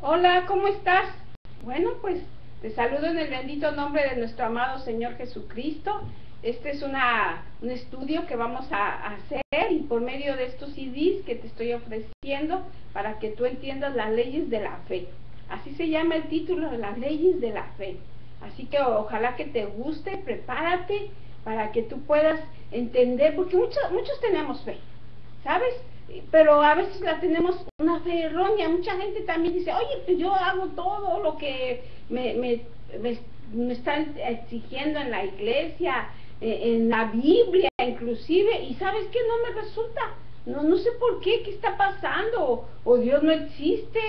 Hola, ¿cómo estás? Bueno, pues te saludo en el bendito nombre de nuestro amado Señor Jesucristo. Este es un estudio que vamos a hacer, y por medio de estos CDs que te estoy ofreciendo para que tú entiendas las leyes de la fe. Así se llama el título, de las leyes de la fe. Así que ojalá que te guste, prepárate para que tú puedas entender, porque muchos tenemos fe, ¿sabes? Pero a veces la tenemos una fe errónea. Mucha gente también dice, oye, pues yo hago todo lo que me están exigiendo en la iglesia, en la Biblia inclusive, y ¿sabes qué? No me resulta. No sé por qué está pasando, o Dios no existe,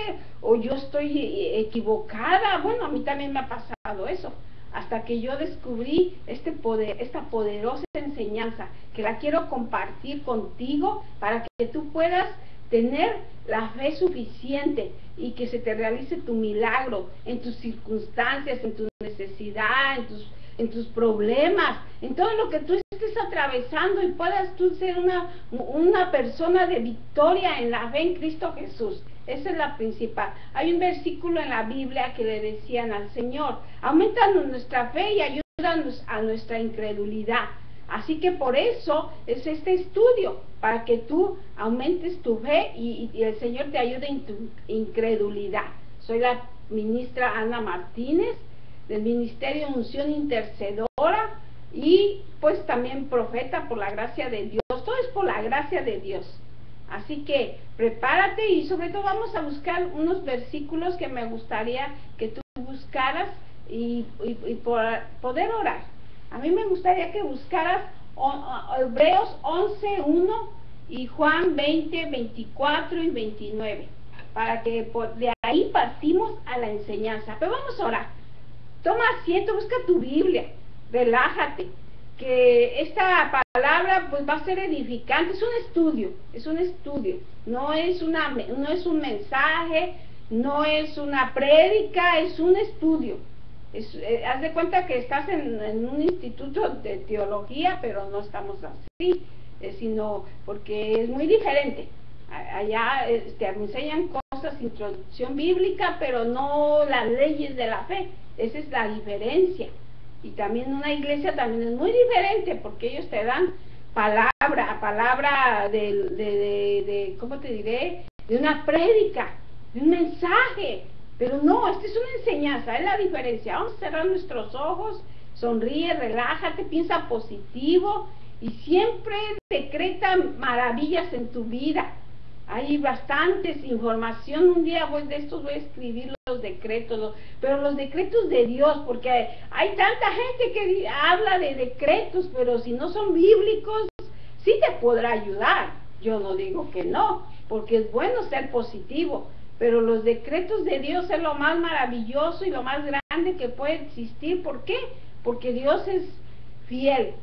o yo estoy equivocada. Bueno, a mí también me ha pasado eso, hasta que yo descubrí esta poderosa enseñanza, que la quiero compartir contigo para que tú puedas tener la fe suficiente y que se te realice tu milagro en tus circunstancias, en tu necesidad, en tus problemas, en todo lo que tú estés atravesando, y puedas tú ser una persona de victoria en la fe en Cristo Jesús. Esa es la principal. Hay un versículo en la Biblia que le decían al Señor: aumentanos nuestra fe y ayúdanos a nuestra incredulidad. Así que por eso es este estudio, para que tú aumentes tu fe y el Señor te ayude en tu incredulidad. Soy la ministra Ana Martínez, del Ministerio Unción Intercedora, y pues también profeta por la gracia de Dios. Todo es por la gracia de Dios. Así que prepárate, y sobre todo vamos a buscar unos versículos que me gustaría que tú buscaras y poder orar. A mí me gustaría que buscaras Hebreos 11:1 y Juan 20:24 y 29, para que de ahí partimos a la enseñanza. Pero vamos a orar. Toma asiento, busca tu Biblia, relájate, que esta palabra pues va a ser edificante. Es un estudio, no es un mensaje, no es una prédica, es un estudio. Haz de cuenta que estás en un instituto de teología, pero no estamos así, sino porque es muy diferente. Allá te enseñan cosas, introducción bíblica, pero no las leyes de la fe. Esa es la diferencia. Y también una iglesia también es muy diferente, porque ellos te dan palabra ¿cómo te diré? De una prédica, de un mensaje. Pero no, esta es una enseñanza, es la diferencia. Vamos a cerrar nuestros ojos, sonríe, relájate, piensa positivo, y siempre decreta maravillas en tu vida. Hay bastantes información. Un día de estos voy a escribir los decretos, pero los decretos de Dios, porque hay tanta gente que habla de decretos, pero si no son bíblicos, sí te podrá ayudar. Yo no digo que no, porque es bueno ser positivo, pero los decretos de Dios es lo más maravilloso y lo más grande que puede existir. ¿Por qué? Porque Dios es fiel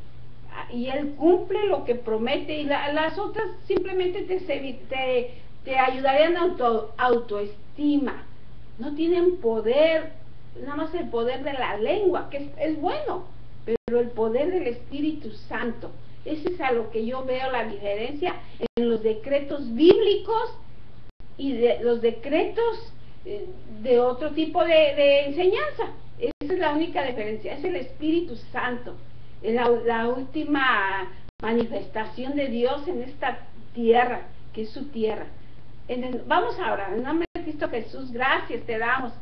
y Él cumple lo que promete, y las otras simplemente te ayudarían a autoestima. No tienen poder, nada más el poder de la lengua, que es bueno, pero el poder del Espíritu Santo. Ese es a lo que yo veo la diferencia en los decretos bíblicos y de los decretos de otro tipo de enseñanza. Esa es la única diferencia, es el Espíritu Santo, la última manifestación de Dios en esta tierra, que es su tierra. Vamos a orar. En nombre de Cristo Jesús, gracias te damos,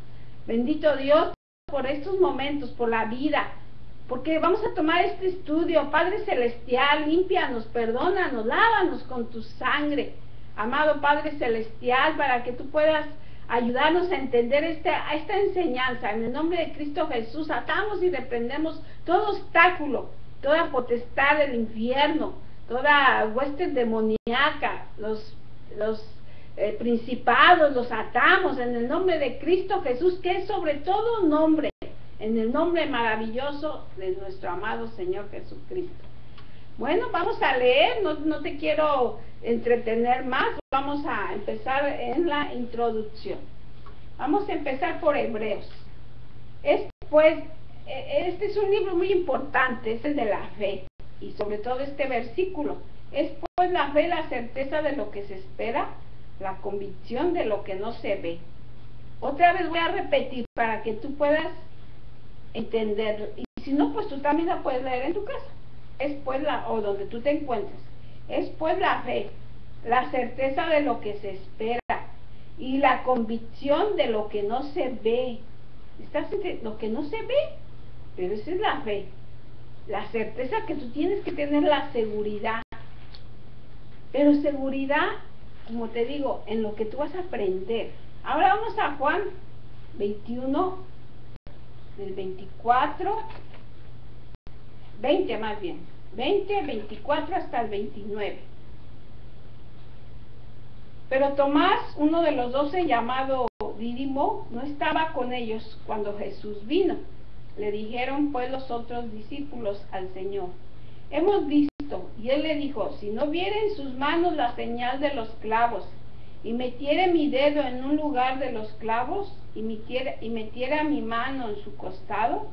bendito Dios, por estos momentos, por la vida, porque vamos a tomar este estudio. Padre Celestial, límpianos, perdónanos, lávanos con tu sangre, amado Padre Celestial, para que tú puedas ayudarnos a entender esta enseñanza. En el nombre de Cristo Jesús, atamos y reprendemos todo obstáculo, toda potestad del infierno, toda hueste demoníaca, los principados, los atamos en el nombre de Cristo Jesús, que es sobre todo nombre, en el nombre maravilloso de nuestro amado Señor Jesucristo. Bueno, vamos a leer, no te quiero entretener más, vamos a empezar en la introducción. Vamos a empezar por Hebreos. Este es un libro muy importante, es el de la fe, y sobre todo este versículo. Es pues la fe, la certeza de lo que se espera, la convicción de lo que no se ve. Otra vez voy a repetir para que tú puedas entender, y si no, pues tú también la puedes leer en tu casa. Es pues o donde tú te encuentres. Es pues la fe, la certeza de lo que se espera y la convicción de lo que no se ve. Estás entre lo que no se ve, pero esa es la fe. La certeza que tú tienes que tener, la seguridad. Pero seguridad, como te digo, en lo que tú vas a aprender. Ahora vamos a Juan 21, del 24, 20 más bien, 20, 24 hasta el 29. Pero Tomás, uno de los 12, llamado Dídimo, no estaba con ellos cuando Jesús vino. Le dijeron pues los otros discípulos al Señor: hemos visto. Y él le dijo: si no viere en sus manos la señal de los clavos, y metiere mi dedo en un lugar de los clavos, y metiera mi mano en su costado,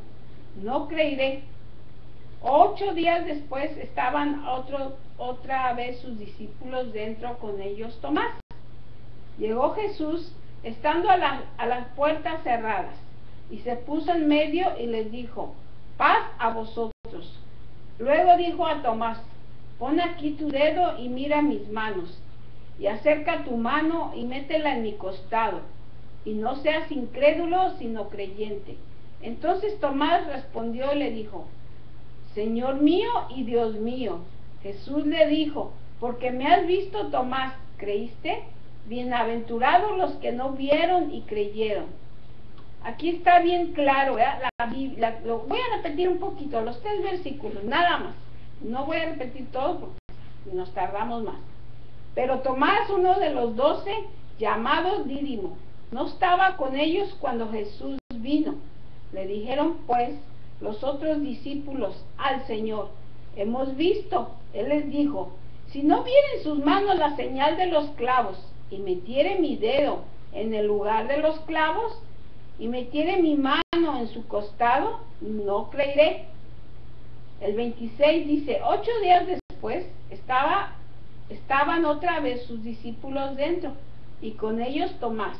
no creeré. 8 días después estaban otra vez sus discípulos dentro, con ellos Tomás. Llegó Jesús, estando a las puertas cerradas, y se puso en medio y les dijo: paz a vosotros. Luego dijo a Tomás: pon aquí tu dedo y mira mis manos, y acerca tu mano y métela en mi costado, y no seas incrédulo sino creyente. Entonces Tomás respondió y le dijo: Señor mío y Dios mío. Jesús le dijo: porque me has visto, Tomás, ¿creíste? Bienaventurados los que no vieron y creyeron. Aquí está bien claro, ¿verdad? La Biblia, lo voy a repetir un poquito, los 3 versículos, nada más. No voy a repetir todo porque nos tardamos más. Pero Tomás, uno de los 12, llamado Dídimo, no estaba con ellos cuando Jesús vino. Le dijeron pues los otros discípulos al Señor: hemos visto. Él les dijo: si no viere en sus manos la señal de los clavos, y metiere mi dedo en el lugar de los clavos, y metiere mi mano en su costado, no creeré. El 26 dice: 8 días después estaban otra vez sus discípulos dentro, y con ellos Tomás.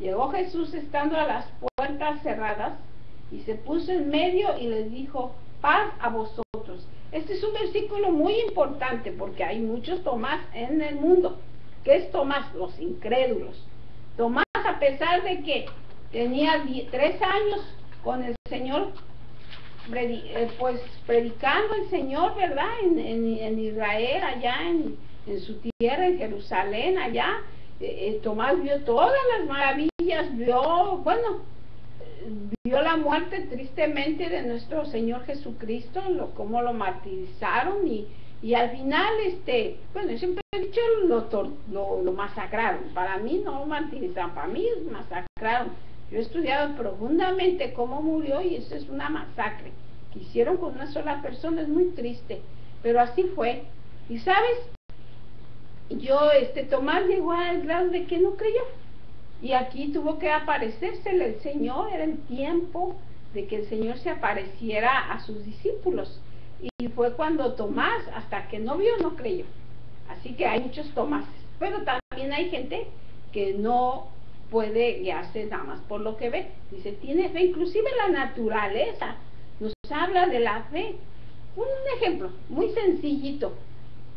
Llegó Jesús estando a las puertas cerradas, y se puso en medio y les dijo: paz a vosotros. Este es un versículo muy importante porque hay muchos Tomás en el mundo. ¿Qué es Tomás? Los incrédulos. Tomás, a pesar de que tenía 3 años con el Señor, pues predicando el Señor, ¿verdad? En Israel, allá en su tierra, en Jerusalén, allá, Tomás vio todas las maravillas, vio la muerte tristemente de nuestro Señor Jesucristo, cómo lo martirizaron, y al final, siempre he dicho, lo masacraron. Para mí no lo martirizaron, para mí masacraron. Yo he estudiado profundamente cómo murió, y eso es una masacre que hicieron con una sola persona. Es muy triste, pero así fue. Y sabes, Tomás llegó al grado de que no creyó, y aquí tuvo que aparecérsele el Señor. Era el tiempo de que el Señor se apareciera a sus discípulos, y fue cuando Tomás, hasta que no vio, no creyó. Así que hay muchos Tomases, pero también hay gente que no puede guiarse nada más por lo que ve. Dice, tiene fe. Inclusive la naturaleza nos habla de la fe. Un ejemplo muy sencillito: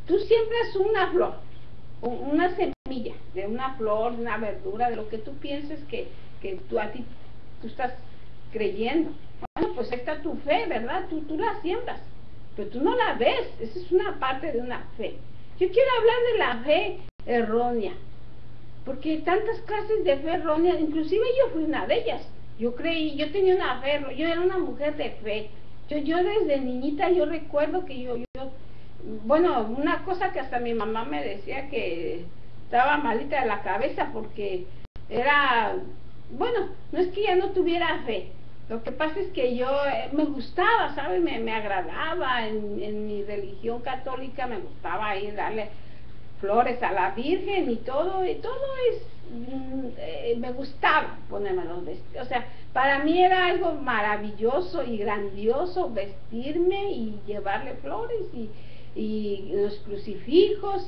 tú siembras una flor, una semilla de una flor, de una verdura, de lo que tú pienses que tú estás creyendo. Bueno, pues ahí está tu fe, ¿verdad? Tú la siembras, pero tú no la ves. Esa es una parte de una fe. Yo quiero hablar de la fe errónea, porque hay tantas clases de fe errónea. Inclusive yo fui una de ellas. Yo tenía una fe, yo era una mujer de fe. Yo desde niñita, yo recuerdo que una cosa que hasta mi mamá me decía, que estaba malita de la cabeza porque no es que ya no tuviera fe. Lo que pasa es que yo me gustaba, ¿sabes? Me agradaba en mi religión católica, me gustaba ir darle flores a la Virgen y todo me gustaba ponerme los vestidos. O sea, para mí era algo maravilloso y grandioso vestirme y llevarle flores y los crucifijos,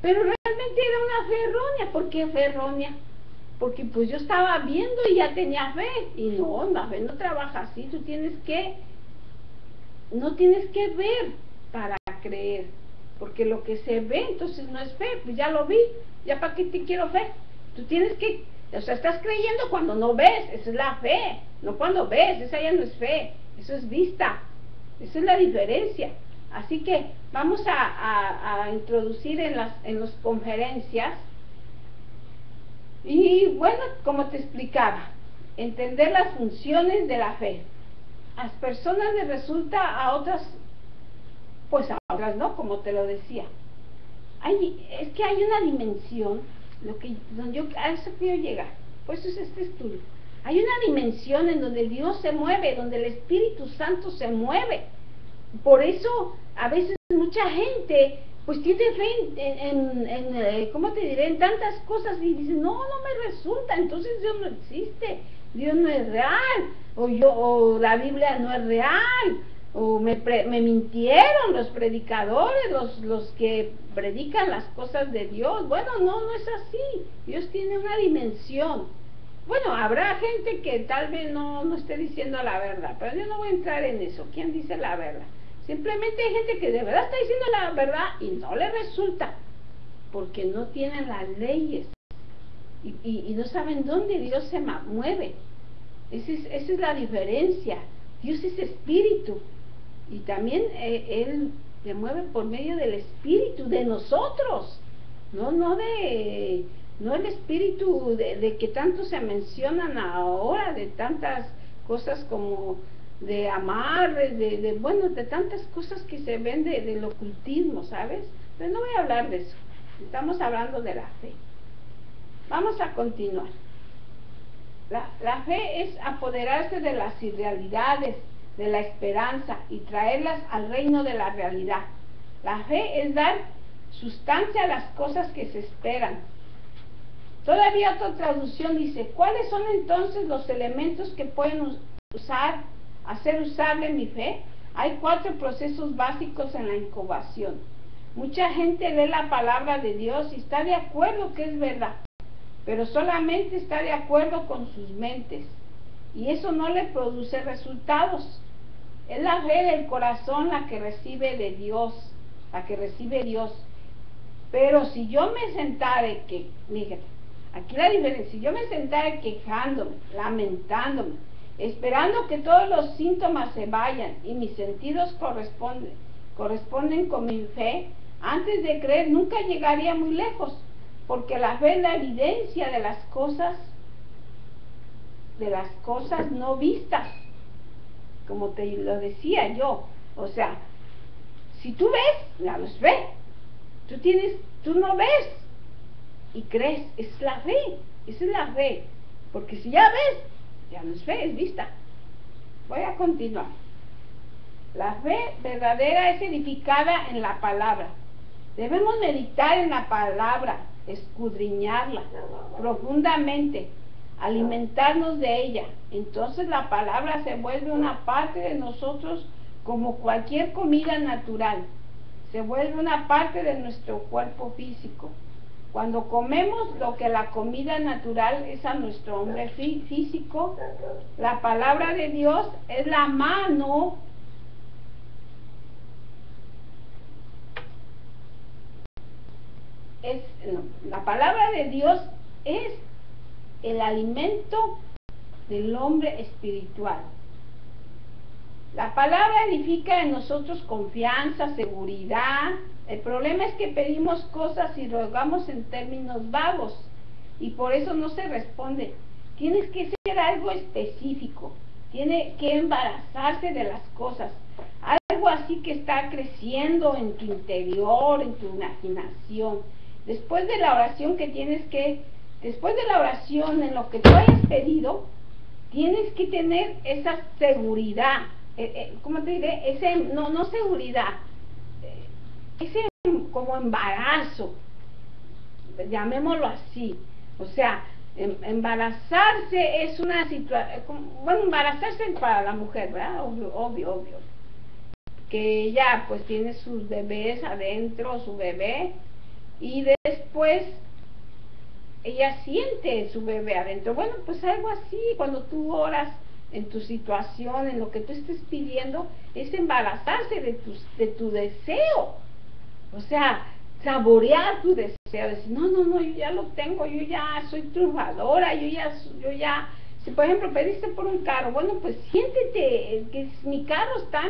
pero realmente era una fe errónea. ¿Por qué fe errónea? porque pues yo estaba viendo y ya tenía fe, y no, la fe no trabaja así, tú no tienes que ver para creer, porque lo que se ve entonces no es fe, pues ya lo vi, ya para qué te quiero fe, tú tienes que, o sea, estás creyendo cuando no ves, esa es la fe, no cuando ves, esa ya no es fe, eso es vista, esa es la diferencia. Así que vamos a introducir en las conferencias. Y bueno, como te explicaba, entender las funciones de la fe. A las personas les resulta, a otras, pues a otras no, como te lo decía. Es que hay una dimensión, a eso quiero llegar, por eso es este estudio. Hay una dimensión en donde Dios se mueve, donde el Espíritu Santo se mueve. Por eso, a veces mucha gente pues tiene fe ¿cómo te diré? En tantas cosas y dice, no me resulta, entonces Dios no existe, Dios no es real, o la Biblia no es real, o me mintieron los predicadores, los que predican las cosas de Dios. Bueno, no es así, Dios tiene una dimensión. Bueno, habrá gente que tal vez no esté diciendo la verdad, pero yo no voy a entrar en eso. ¿Quién dice la verdad? Simplemente hay gente que de verdad está diciendo la verdad y no le resulta, porque no tienen las leyes y no saben dónde Dios se mueve. Esa es la diferencia. Dios es espíritu y también Él se mueve por medio del espíritu de nosotros, no el espíritu de que tanto se mencionan ahora, de tantas cosas como de amarres, de tantas cosas que se ven del ocultismo, ¿sabes? Pero no voy a hablar de eso, estamos hablando de la fe. Vamos a continuar. La fe es apoderarse de las irrealidades, de la esperanza y traerlas al reino de la realidad. La fe es dar sustancia a las cosas que se esperan. Todavía otra traducción dice, ¿cuáles son entonces los elementos que pueden hacer usable mi fe? Hay 4 procesos básicos en la incubación. Mucha gente lee la palabra de Dios y está de acuerdo que es verdad, pero solamente está de acuerdo con sus mentes, y eso no le produce resultados. Es la fe del corazón la que recibe de Dios, Pero si yo me sentara fíjate, aquí la diferencia, si yo me sentara quejándome, lamentándome, esperando que todos los síntomas se vayan y mis sentidos corresponden con mi fe, antes de creer nunca llegaría muy lejos, porque la fe es la evidencia de las cosas no vistas, como te lo decía yo. O sea, si tú ves, ya los ves. Tú no ves y crees, esa es la fe, porque si ya ves, ya no es fe, es vista. Voy a continuar. La fe verdadera es edificada en la palabra. Debemos meditar en la palabra, escudriñarla profundamente, alimentarnos de ella. Entonces la palabra se vuelve una parte de nosotros como cualquier comida natural. Se vuelve una parte de nuestro cuerpo físico. Cuando comemos lo que la comida natural es a nuestro hombre físico, la palabra de Dios es la mano la palabra de Dios es el alimento del hombre espiritual. La palabra edifica en nosotros confianza, seguridad. El problema es que pedimos cosas y rogamos en términos vagos y por eso no se responde. Tienes que ser algo específico, tiene que embarazarse de las cosas, algo así que está creciendo en tu interior, en tu imaginación. Después de la oración en lo que tú hayas pedido, tienes que tener esa seguridad. ¿Cómo te diré? No seguridad, ese como embarazo, llamémoslo así. O sea, embarazarse es una situación, bueno, embarazarse para la mujer, ¿verdad? Obvio, que ella pues tiene sus bebés adentro, su bebé, y después ella siente su bebé adentro. Bueno, pues algo así, cuando tú oras en tu situación, en lo que tú estés pidiendo, es embarazarse de tu deseo. O sea, saborear tu deseo, decir, no, no, no, yo ya lo tengo, yo ya soy triunfadora, yo ya, si por ejemplo pediste por un carro, bueno, pues siéntete, que mi carro está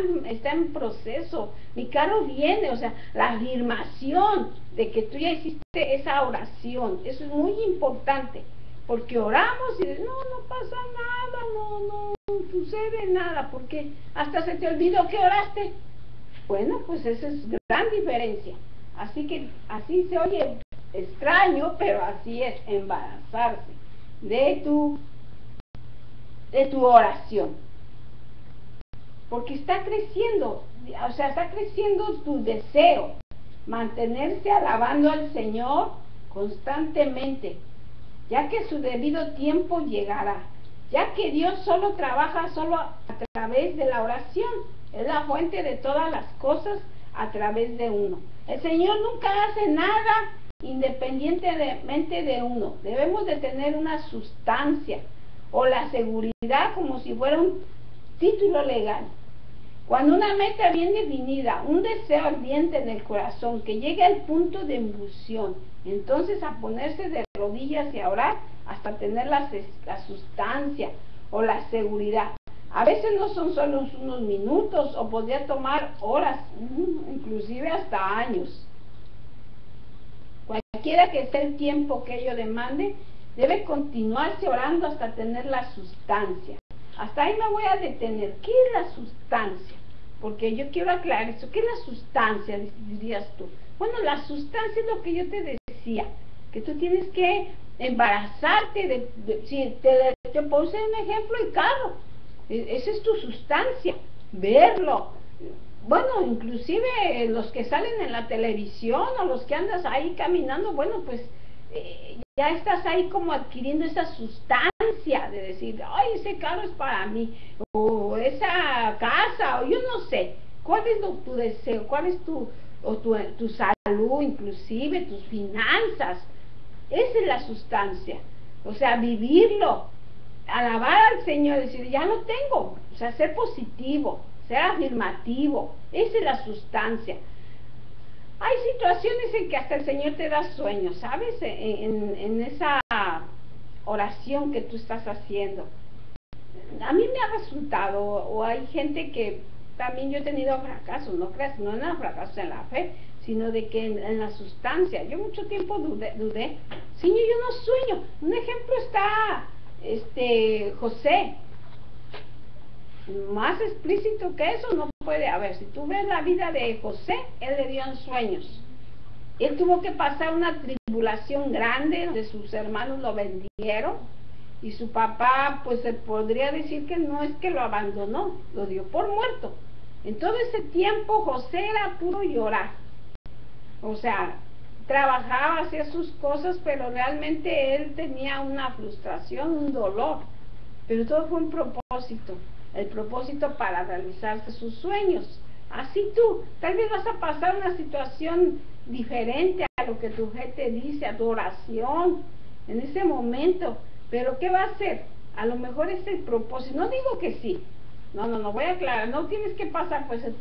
en proceso, mi carro viene, o sea, la afirmación de que tú ya hiciste esa oración, eso es muy importante, porque oramos y no pasa nada, no sucede nada, porque hasta se te olvidó que oraste. Bueno, pues esa es gran diferencia. Así que así se oye extraño, pero así es, embarazarse de tu oración. Porque está creciendo, o sea, está creciendo tu deseo, mantenerse alabando al Señor constantemente, ya que su debido tiempo llegará, ya que Dios solo trabaja solo a través de la oración, es la fuente de todas las cosas a través de uno. El Señor nunca hace nada independientemente de uno. Debemos de tener una sustancia o la seguridad como si fuera un título legal. Cuando una meta bien definida, un deseo ardiente en el corazón que llega al punto de emulsión, entonces a ponerse de rodillas y a orar hasta tener la sustancia o la seguridad. A veces no son solo unos minutos o podría tomar horas, inclusive hasta años. Cualquiera que sea el tiempo que ello demande, debe continuarse orando hasta tener la sustancia. Hasta ahí me voy a detener. ¿Qué es la sustancia? Porque yo quiero aclarar eso. ¿Qué es la sustancia? Dirías tú. Bueno, la sustancia es lo que yo te decía, que tú tienes que embarazarte si te puse un ejemplo, el carro. Esa es tu sustancia, verlo. Bueno, inclusive los que salen en la televisión o los que andas ahí caminando, bueno, pues ya estás ahí como adquiriendo esa sustancia de decir, ay, ese carro es para mí, o esa casa, o yo no sé, cuál es tu deseo, cuál es tu salud, inclusive tus finanzas. Esa es la sustancia, o sea, vivirlo, alabar al Señor, decir, ya lo tengo, o sea, ser positivo, ser afirmativo, esa es la sustancia. Hay situaciones en que hasta el Señor te da sueños, ¿sabes? En esa oración que tú estás haciendo. A mí me ha resultado, o hay gente que también yo he tenido fracasos, no creas, no en fracasos en la fe, sino de que en la sustancia. Yo mucho tiempo dudé. Señor, yo no sueño. Un ejemplo está José. Más explícito que eso no puede haber. Si tú ves la vida de José, él le dio en sueños. Él tuvo que pasar una tribulación grande donde sus hermanos lo vendieron y su papá, pues se podría decir que no es que lo abandonó, lo dio por muerto. En todo ese tiempo José era puro llorar. O sea, trabajaba, hacía sus cosas, pero realmente él tenía una frustración, un dolor. Pero todo fue un propósito, el propósito para realizarse sus sueños. Así tú, tal vez vas a pasar una situación diferente a lo que tu fe te dice, a tu oración, en ese momento. Pero ¿qué va a hacer? A lo mejor es el propósito. No digo que sí. No, voy a aclarar. No tienes que pasar por esa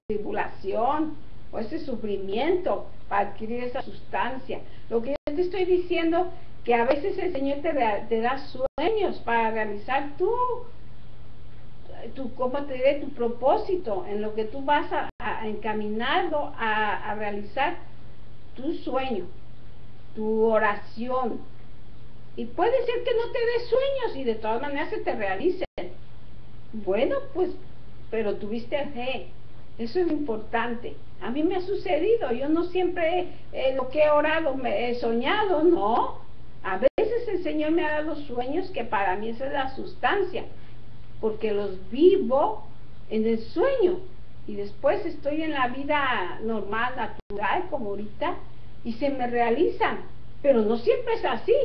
tribulación o ese sufrimiento para adquirir esa sustancia. Lo que yo te estoy diciendo, que a veces el Señor te da sueños para realizar ¿cómo te diré? Tu propósito, en lo que tú vas encaminando a realizar tu sueño, tu oración. Y puede ser que no te des sueños y de todas maneras se te realicen. Bueno, pues, pero tuviste fe. Eso es importante. A mí me ha sucedido. Yo no siempre lo que he orado me he soñado, no. A veces el Señor me ha dado sueños que para mí esa es la sustancia, porque los vivo en el sueño y después estoy en la vida normal, natural, como ahorita, y se me realizan, pero no siempre es así.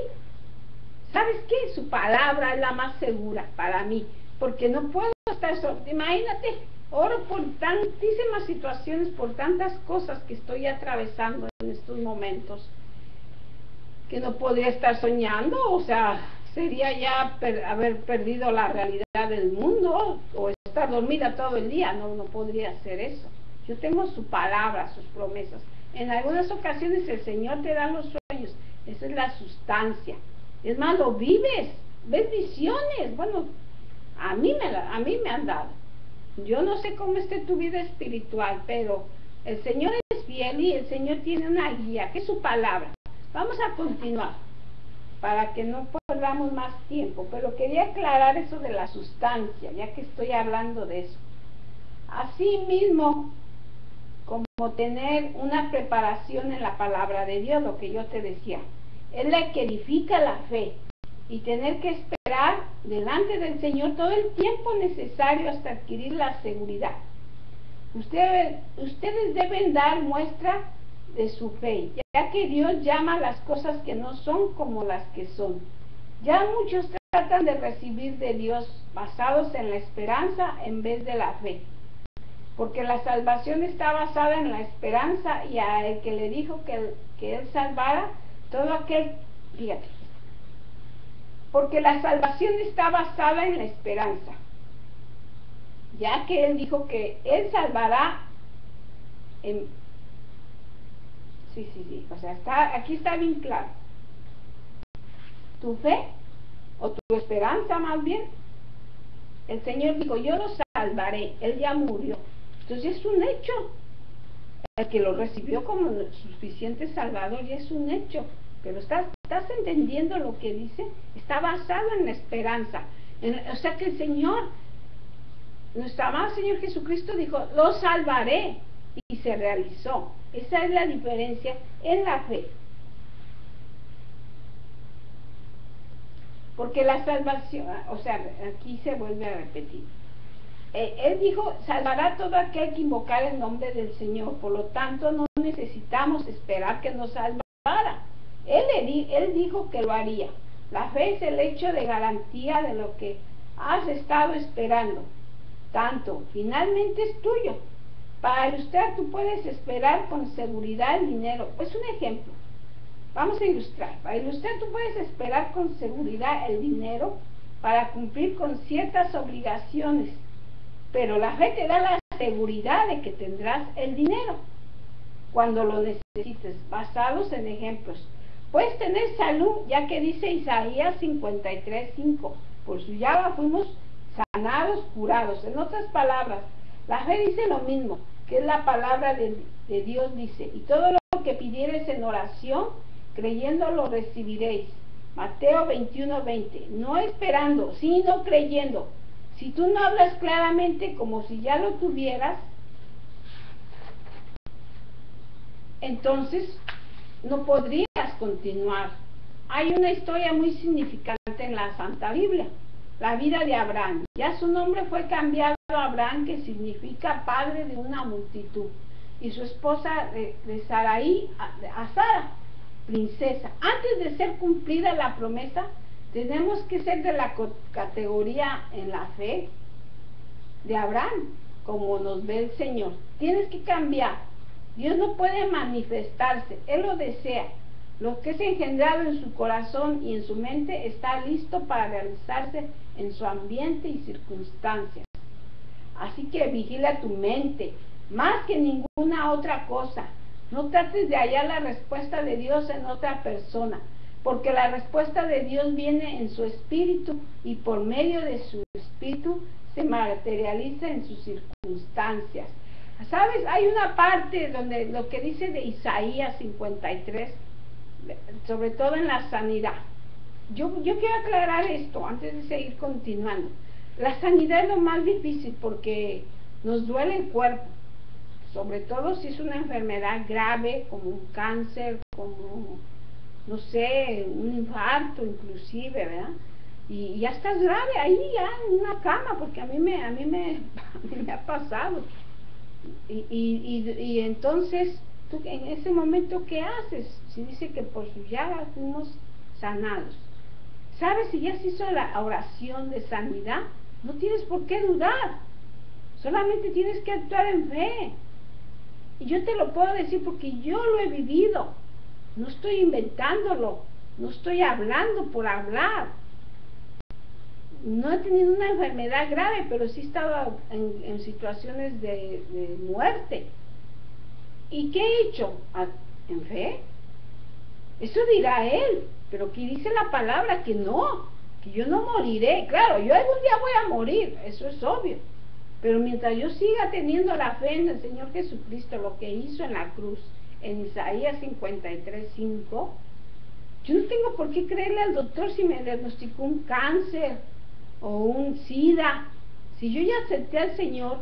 ¿Sabes qué? Su palabra es la más segura para mí, porque no puedo estar solo. Imagínate, oro por tantísimas situaciones, por tantas cosas que estoy atravesando en estos momentos, que no podría estar soñando, o sea, sería ya haber perdido la realidad del mundo o estar dormida todo el día. No podría hacer eso. Yo tengo su palabra, sus promesas. En algunas ocasiones el Señor te da los sueños, esa es la sustancia. Es más, lo vives, ves visiones. Bueno, a mí me han dado. Yo no sé cómo esté tu vida espiritual, pero el Señor es fiel y el Señor tiene una guía, que es su palabra. Vamos a continuar para que no perdamos más tiempo, pero quería aclarar eso de la sustancia, ya que estoy hablando de eso. Así mismo, como tener una preparación en la palabra de Dios, lo que yo te decía, es la que edifica la fe, y tener que esperar delante del Señor todo el tiempo necesario hasta adquirir la seguridad. Ustedes deben dar muestra de su fe, ya que Dios llama las cosas que no son como las que son. Ya muchos tratan de recibir de Dios basados en la esperanza en vez de la fe, porque la salvación está basada en la esperanza, y a el que le dijo que Él salvara todo aquel, fíjate, porque la salvación está basada en la esperanza, ya que Él dijo que Él salvará sí, o sea, aquí está bien claro. Tu fe, o tu esperanza más bien, el Señor dijo, yo lo salvaré, Él ya murió. Entonces es un hecho. El que lo recibió como suficiente salvador ya es un hecho. Pero estás entendiendo lo que dice. Está basado en la esperanza. O sea que el Señor, nuestro amado Señor Jesucristo dijo, lo salvaré, y se realizó. Esa es la diferencia en la fe. Porque la salvación, o sea, aquí se vuelve a repetir. Él dijo, salvará todo aquel que invocar el nombre del Señor. Por lo tanto, no necesitamos esperar que nos salvara. Él dijo que lo haría. La fe es el hecho de garantía de lo que has estado esperando. Tanto, finalmente es tuyo. Para ilustrar, tú puedes esperar con seguridad el dinero. Es un ejemplo. Vamos a ilustrar. Para ilustrar, tú puedes esperar con seguridad el dinero para cumplir con ciertas obligaciones. Pero la fe te da la seguridad de que tendrás el dinero cuando lo necesites, basados en ejemplos. Puedes tener salud, ya que dice Isaías 53:5, por su llaga fuimos sanados, curados. En otras palabras, la fe dice lo mismo, que es la palabra de Dios, dice, y todo lo que pidiereis en oración, creyendo lo recibiréis. Mateo 21:20, no esperando, sino creyendo. Si tú no hablas claramente como si ya lo tuvieras, entonces no podrías continuar. Hay una historia muy significante en la Santa Biblia, la vida de Abraham. Ya su nombre fue cambiado a Abraham, que significa padre de una multitud, y su esposa de Sarai a Sara, princesa. Antes de ser cumplida la promesa, tenemos que ser de la categoría en la fe de Abraham, como nos ve el Señor. Tienes que cambiar. Dios no puede manifestarse, Él lo desea. Lo que es engendrado en su corazón y en su mente está listo para realizarse en su ambiente y circunstancias. Así que vigila tu mente, más que ninguna otra cosa. No trates de hallar la respuesta de Dios en otra persona, porque la respuesta de Dios viene en su espíritu, y por medio de su espíritu se materializa en sus circunstancias. ¿Sabes? Hay una parte donde lo que dice de Isaías 53, sobre todo en la sanidad. Yo quiero aclarar esto antes de seguir continuando. La sanidad es lo más difícil porque nos duele el cuerpo, sobre todo si es una enfermedad grave como un cáncer, como, no sé, un infarto inclusive, ¿verdad? Y ya estás grave ahí, ya en una cama, porque a mí me ha pasado. Y entonces, tú en ese momento, ¿qué haces? Si dice que por sus llagas fuimos sanados. ¿Sabes? Si ya se hizo la oración de sanidad, no tienes por qué dudar. Solamente tienes que actuar en fe. Y yo te lo puedo decir porque yo lo he vivido. No estoy inventándolo. No estoy hablando por hablar. No he tenido una enfermedad grave, pero sí he estado en situaciones de muerte. ¿Y qué he hecho? ¿En fe? Eso dirá él, pero aquí dice la palabra que no, que yo no moriré. Claro, yo algún día voy a morir, eso es obvio. Pero mientras yo siga teniendo la fe en el Señor Jesucristo, lo que hizo en la cruz, en Isaías 53:5, yo no tengo por qué creerle al doctor si me diagnosticó un cáncer o un SIDA. Si yo ya acepté al Señor,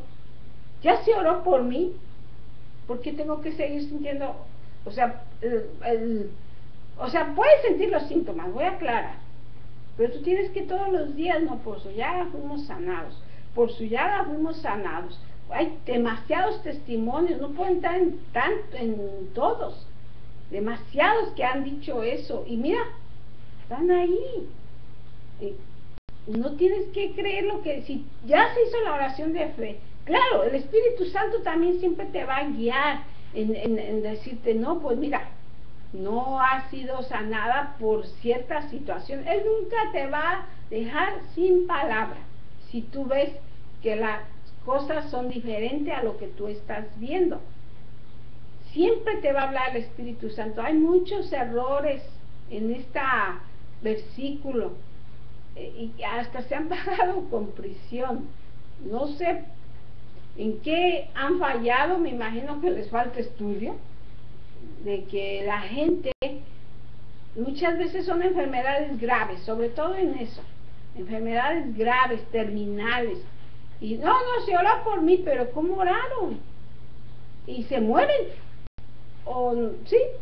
ya se oró por mí, ¿por qué tengo que seguir sintiendo? O sea, puedes sentir los síntomas, voy a aclarar, pero tú tienes que todos los días, no, por su llaga fuimos sanados, por su llaga fuimos sanados. Hay demasiados testimonios, no pueden estar en todos, demasiados que han dicho eso, y mira, están ahí. No tienes que creer lo que, si ya se hizo la oración de fe, claro, el Espíritu Santo también siempre te va a guiar en decirte, no, pues mira, no has sido sanada por cierta situación. Él nunca te va a dejar sin palabra si tú ves que las cosas son diferentes a lo que tú estás viendo. Siempre te va a hablar el Espíritu Santo. Hay muchos errores en este versículo y hasta se han pagado con prisión. No sé en qué han fallado, me imagino que les falta estudio, de que la gente muchas veces son enfermedades graves, sobre todo en eso, enfermedades graves, terminales, y no, se ora por mí, pero ¿cómo oraron? Y se mueren,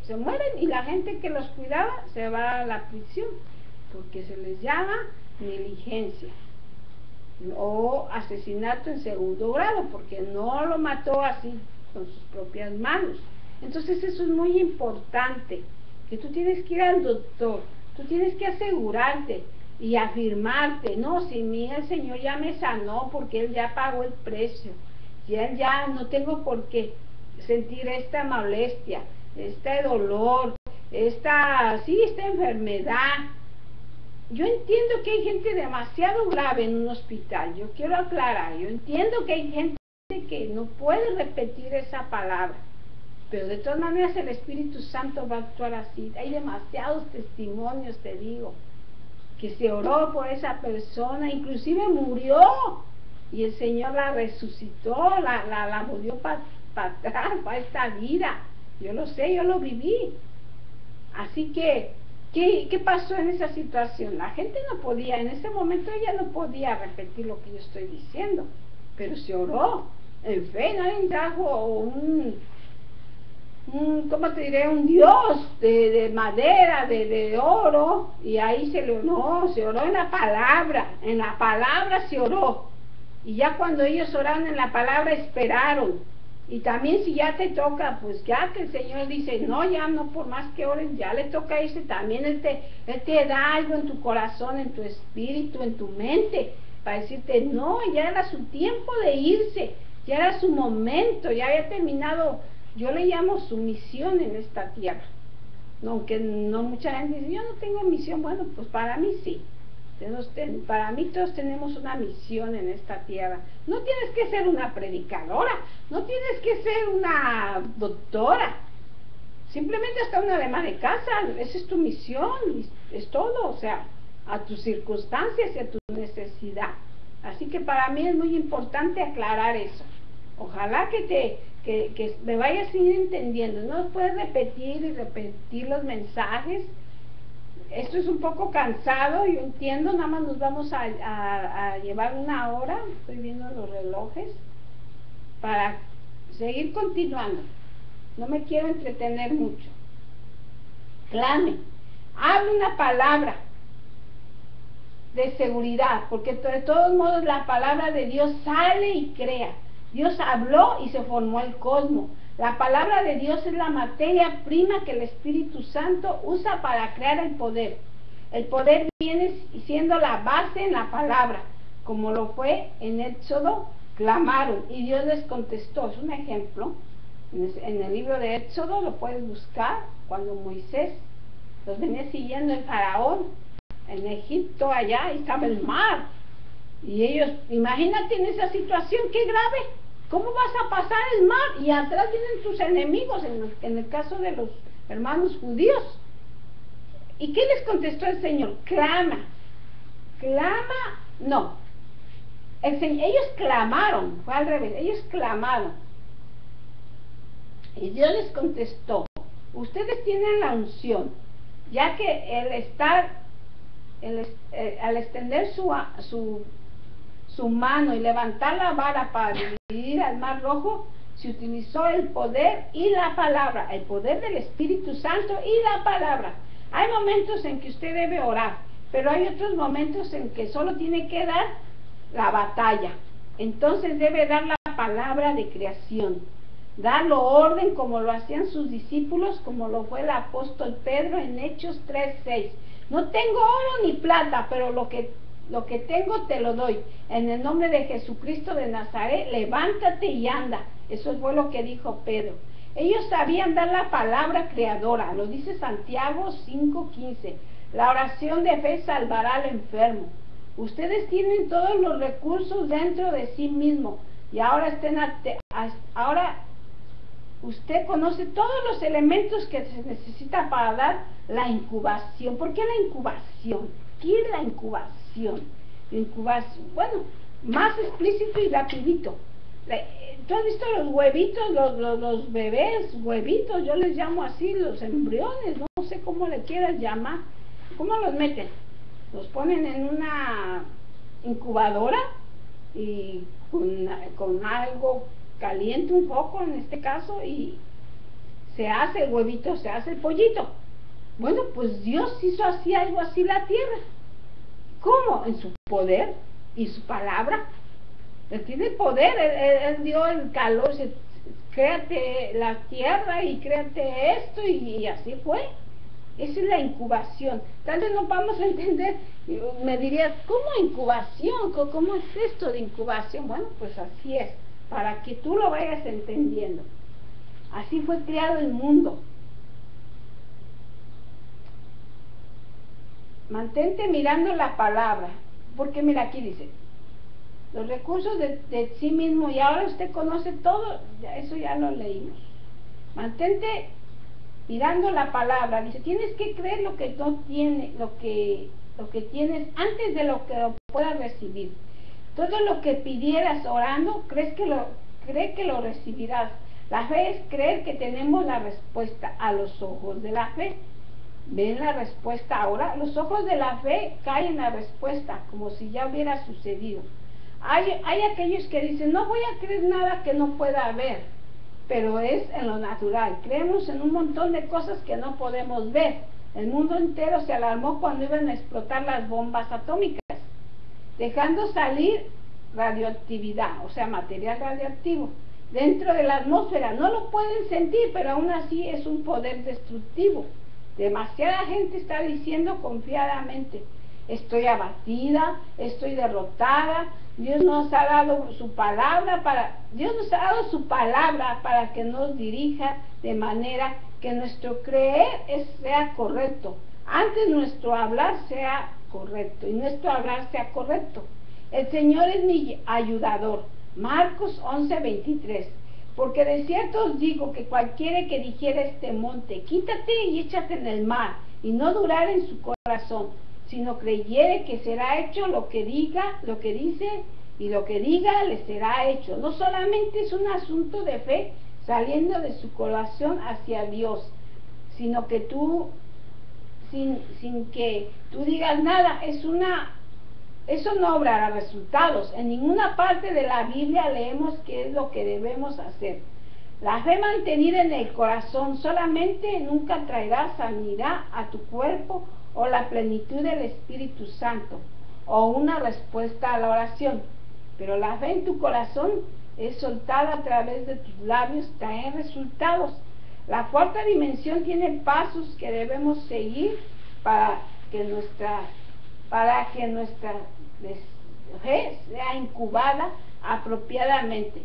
se mueren, y la gente que los cuidaba se va a la prisión, porque se les llama negligencia o asesinato en segundo grado, porque no lo mató así con sus propias manos. Entonces eso es muy importante, que tú tienes que ir al doctor, tú tienes que asegurarte y afirmarte, no, si el Señor ya me sanó porque Él ya pagó el precio, y Él ya no tengo por qué sentir esta molestia, este dolor, esta enfermedad. Yo entiendo que hay gente demasiado grave en un hospital, yo quiero aclarar, yo entiendo que hay gente que no puede repetir esa palabra, pero de todas maneras el Espíritu Santo va a actuar así. Hay demasiados testimonios, te digo, que se oró por esa persona, inclusive murió, y el Señor la resucitó, la volvió para atrás, para esta vida. Yo lo sé, yo lo viví. Así que, ¿qué pasó en esa situación? La gente no podía, en ese momento ella no podía repetir lo que yo estoy diciendo, pero se oró en fe. Nadie trajo ¿cómo te diré? Un dios de madera, de oro, y ahí se oró en la palabra se oró, y ya cuando ellos oraron en la palabra esperaron. Y también si ya te toca, pues ya que el Señor dice, no, ya no, por más que ores, ya le toca irse, también Él te da algo en tu corazón, en tu espíritu, en tu mente, para decirte, no, ya era su tiempo de irse, ya era su momento, ya había terminado. Yo le llamo su misión en esta tierra. Aunque no mucha gente dice, yo no tengo misión. Bueno, pues para mí sí. Para mí todos tenemos una misión en esta tierra. No tienes que ser una predicadora, no tienes que ser una doctora. Simplemente hasta una dama de casa, esa es tu misión, es todo, o sea, a tus circunstancias y a tu necesidad. Así que para mí es muy importante aclarar eso. Ojalá que me vayas a ir entendiendo. No puedes repetir y repetir los mensajes. Esto es un poco cansado, yo entiendo. Nada más nos vamos a llevar una hora, estoy viendo los relojes, para seguir continuando. No me quiero entretener mucho. Clame, hable una palabra de seguridad, porque de todos modos la palabra de Dios sale y crea. Dios habló y se formó el cosmos. La palabra de Dios es la materia prima que el Espíritu Santo usa para crear el poder. El poder viene siendo la base en la palabra, como lo fue en Éxodo. Clamaron y Dios les contestó. Es un ejemplo. En el libro de Éxodo lo puedes buscar, cuando Moisés los venía siguiendo el faraón en Egipto, allá, y estaba el mar. Y ellos, imagínate en esa situación, qué grave. ¿Cómo vas a pasar el mar? Y atrás vienen tus enemigos, en el caso de los hermanos judíos. ¿Y qué les contestó el Señor? Clama. Clama, no. Ellos clamaron, fue al revés, ellos clamaron. Y Dios les contestó, ustedes tienen la unción, ya que al extender su mano y levantar la vara para dividir al mar rojo, se utilizó el poder y la palabra, el poder del Espíritu Santo y la palabra. Hay momentos en que usted debe orar, pero hay otros momentos en que solo tiene que dar la batalla. Entonces debe dar la palabra de creación, darlo orden como lo hacían sus discípulos, como lo fue el apóstol Pedro en Hechos 3:6. No tengo oro ni plata, pero lo que tengo te lo doy. En el nombre de Jesucristo de Nazaret, levántate y anda. Eso fue lo que dijo Pedro. Ellos sabían dar la palabra creadora, lo dice Santiago 5:15. La oración de fe salvará al enfermo. Ustedes tienen todos los recursos dentro de sí mismo y ahora usted conoce todos los elementos que se necesita para dar la incubación. ¿Por qué la incubación? ¿Qué es la incubación? La incubación, bueno, más explícito y rapidito. ¿Tú has visto los huevitos, los bebés huevitos? Yo les llamo así, los embriones, no sé cómo le quieras llamar. ¿Cómo los meten? Los ponen en una incubadora y con algo caliente, un poco en este caso, y se hace el huevito, se hace el pollito. Bueno, pues Dios hizo así, algo así la tierra. ¿Cómo? En su poder y su palabra. Él tiene poder, él dio el calor, créate la tierra y créate esto, y así fue. Esa es la incubación. Tal vez no vamos a entender, me dirías, ¿cómo incubación? ¿Cómo es esto de incubación? Bueno, pues así es, para que tú lo vayas entendiendo. Así fue creado el mundo. Mantente mirando la palabra, porque mira, aquí dice, los recursos de sí mismo, y ahora usted conoce todo, eso ya lo leímos. Mantente mirando la palabra, dice, tienes que creer lo que no tiene, lo que tienes antes de lo que lo puedas recibir. Todo lo que pidieras orando, cree que lo recibirás. La fe es creer que tenemos la respuesta a los ojos de la fe. ¿Ven la respuesta ahora? Los ojos de la fe caen en la respuesta, como si ya hubiera sucedido. Hay aquellos que dicen, no voy a creer nada que no pueda ver, pero es en lo natural. Creemos en un montón de cosas que no podemos ver. El mundo entero se alarmó cuando iban a explotar las bombas atómicas, dejando salir radioactividad, o sea, material radioactivo, dentro de la atmósfera. No lo pueden sentir, pero aún así es un poder destructivo. Demasiada gente está diciendo confiadamente, estoy abatida, estoy derrotada. Dios nos ha dado su palabra para que nos dirija de manera que nuestro creer sea correcto. Antes nuestro hablar sea correcto y nuestro hablar sea correcto. El Señor es mi ayudador. Marcos 11:23. Porque de cierto os digo que cualquiera que dijera este monte, quítate y échate en el mar, y no durara en su corazón, sino creyere que será hecho lo que dice, y lo que diga le será hecho. No solamente es un asunto de fe saliendo de su corazón hacia Dios, sino que tú, sin que tú digas nada, eso no obrará resultados. En ninguna parte de la Biblia leemos qué es lo que debemos hacer. La fe mantenida en el corazón solamente nunca traerá sanidad a tu cuerpo o la plenitud del Espíritu Santo o una respuesta a la oración. Pero la fe en tu corazón es soltada a través de tus labios, trae resultados. La cuarta dimensión tiene pasos que debemos seguir para que nuestra fe sea incubada apropiadamente.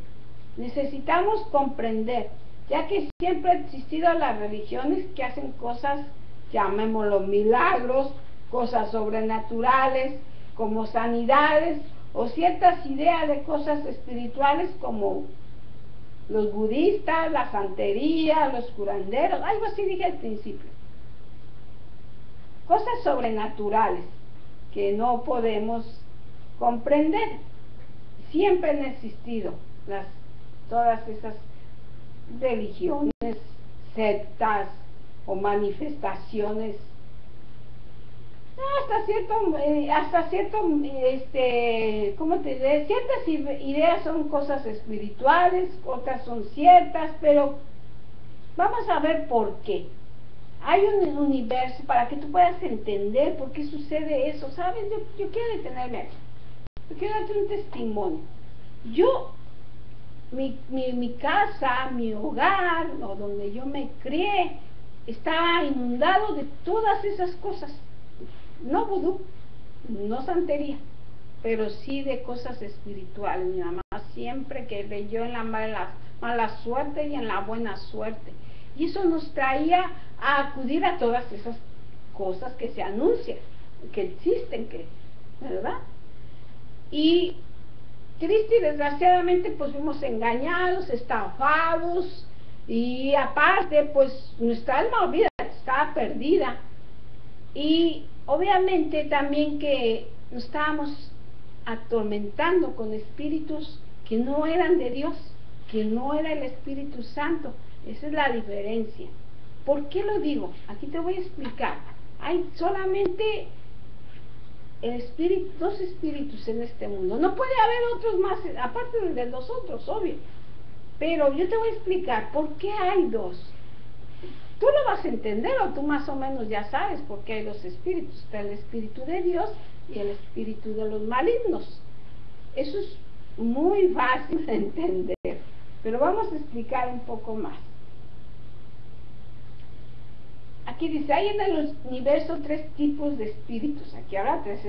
Necesitamos comprender, ya que siempre han existido las religiones que hacen cosas llamémoslo milagros, cosas sobrenaturales, como sanidades, o ciertas ideas de cosas espirituales como los budistas, la santería, los curanderos, algo así dije al principio. Cosas sobrenaturales que no podemos comprender. Siempre han existido todas esas religiones, sectas o manifestaciones. Hasta cierto, ¿cómo te diré? Ciertas ideas son cosas espirituales, otras son ciertas, pero vamos a ver por qué. Hay un universo para que tú puedas entender por qué sucede eso, ¿sabes? Yo quiero detenerme aquí. Yo quiero darte un testimonio. Mi casa, mi hogar, o donde yo me crié, estaba inundado de todas esas cosas. No vudú, no santería, pero sí de cosas espirituales. Mi mamá siempre creyó en la mala suerte y en la buena suerte. Y eso nos traía a acudir a todas esas cosas que se anuncian, que existen, ¿verdad? Y triste y desgraciadamente pues fuimos engañados, estafados, y aparte pues nuestra alma olvida, estaba perdida. Y obviamente también que nos estábamos atormentando con espíritus que no eran de Dios, que no era el Espíritu Santo. Esa es la diferencia. ¿Por qué lo digo? Aquí te voy a explicar. Hay solamente dos espíritus en este mundo. No puede haber otros más, aparte de los otros, obvio. Pero yo te voy a explicar por qué hay dos. Tú lo vas a entender, o tú más o menos ya sabes por qué hay dos espíritus. Está el espíritu de Dios y el espíritu de los malignos. Eso es muy fácil de entender, pero vamos a explicar un poco más. Aquí dice, hay en el universo 3 tipos de espíritus. Aquí habrá tres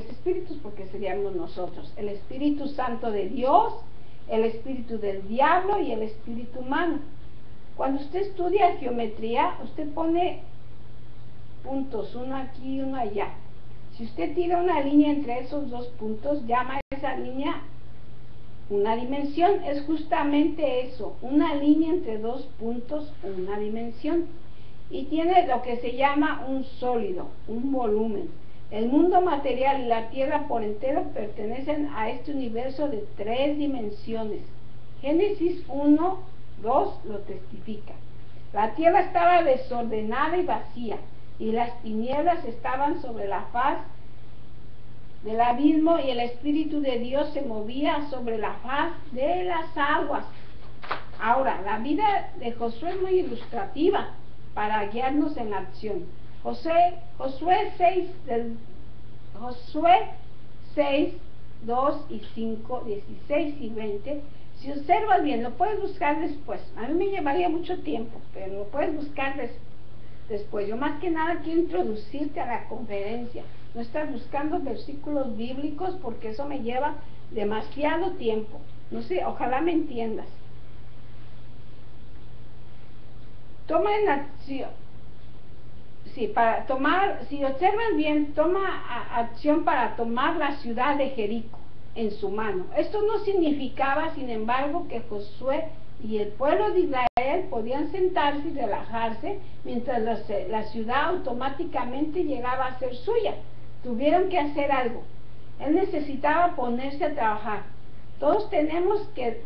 espíritus porque seríamos nosotros. El Espíritu Santo de Dios, el espíritu del diablo y el espíritu humano. Cuando usted estudia geometría, usted pone puntos, uno aquí y uno allá. Si usted tira una línea entre esos dos puntos, llama a esa línea una dimensión. Es justamente eso, una línea entre dos puntos, una dimensión. Y tiene lo que se llama un sólido, un volumen. El mundo material y la Tierra por entero pertenecen a este universo de 3 dimensiones. Génesis 1, 2 lo testifica. La Tierra estaba desordenada y vacía, y las tinieblas estaban sobre la faz del abismo, y el Espíritu de Dios se movía sobre la faz de las aguas. Ahora, la vida de Josué es muy ilustrativa para guiarnos en la acción. Josué 6, 2 y 5, 16 y 20. Si observas bien, lo puedes buscar después. A mí me llevaría mucho tiempo, pero lo puedes buscar después. Yo más que nada quiero introducirte a la conferencia. No estás buscando versículos bíblicos porque eso me lleva demasiado tiempo. No sé, ojalá me entiendas. Toma en acción. Sí, si observas bien, toma acción para tomar la ciudad de Jericó en su mano. Esto no significaba, sin embargo, que Josué y el pueblo de Israel podían sentarse y relajarse mientras la ciudad automáticamente llegaba a ser suya. Tuvieron que hacer algo. Él necesitaba ponerse a trabajar. Todos tenemos que